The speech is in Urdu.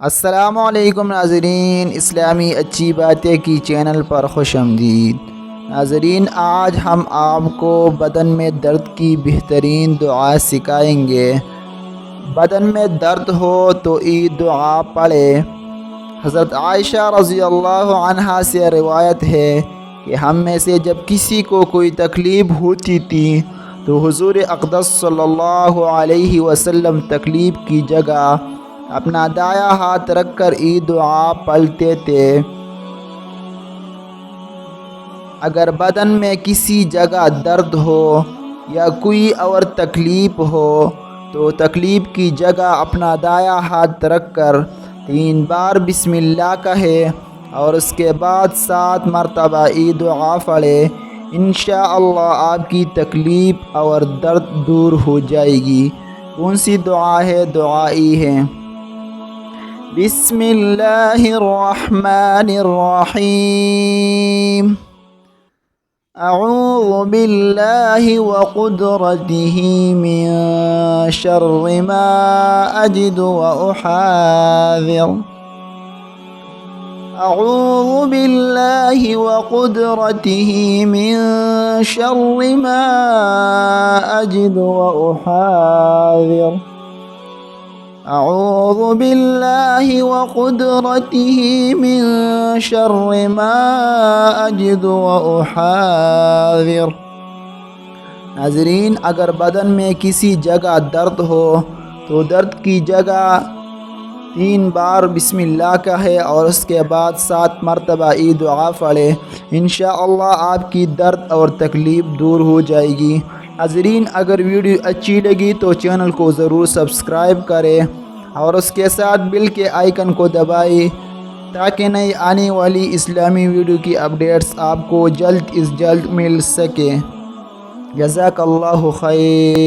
السلام علیکم ناظرین، اسلامی اچھی باتیں کی چینل پر خوش آمدید۔ ناظرین، آج ہم آپ کو بدن میں درد کی بہترین دعا سکھائیں گے۔ بدن میں درد ہو تو یہ دعا پڑھے۔ حضرت عائشہ رضی اللہ عنہا سے روایت ہے کہ ہم میں سے جب کسی کو کوئی تکلیف ہوتی تھی تو حضور اقدس صلی اللہ علیہ وسلم تکلیف کی جگہ اپنا دایاں ہاتھ رکھ کر یہ دعا پڑھتے تھے۔ اگر بدن میں کسی جگہ درد ہو یا کوئی اور تکلیف ہو تو تکلیف کی جگہ اپنا دایاں ہاتھ رکھ کر 3 بار بسم اللہ کہے اور اس کے بعد 7 مرتبہ یہ دعا پڑھے۔ انشاءاللہ آپ کی تکلیف اور درد دور ہو جائے گی۔ کون سی دعا ہے؟ دعا یہ ہے: بسم اللہ الرحمن الرحیم، اعوذ باللہ وقدرتہ من شر ما اجد واحاذر، اعوذ باللہ وقدرتہ من شر ما اجد واحاذر، اعوذ باللہ وقدرتہ من شر ما اجد واحاذر۔ ناظرین، اگر بدن میں کسی جگہ درد ہو تو درد کی جگہ 3 بار بسم اللہ کہے اور اس کے بعد 7 مرتبہ یہ دعا پڑھے۔ انشاءاللہ آپ کی درد اور تکلیف دور ہو جائے گی۔ ناظرین، اگر ویڈیو اچھی لگی تو چینل کو ضرور سبسکرائب کریں اور اس کے ساتھ بیل کے آئیکن کو دبائیں تاکہ نئی آنے والی اسلامی ویڈیو کی اپڈیٹس آپ کو جلد از جلد مل سکیں۔ جزاک اللہ خیر۔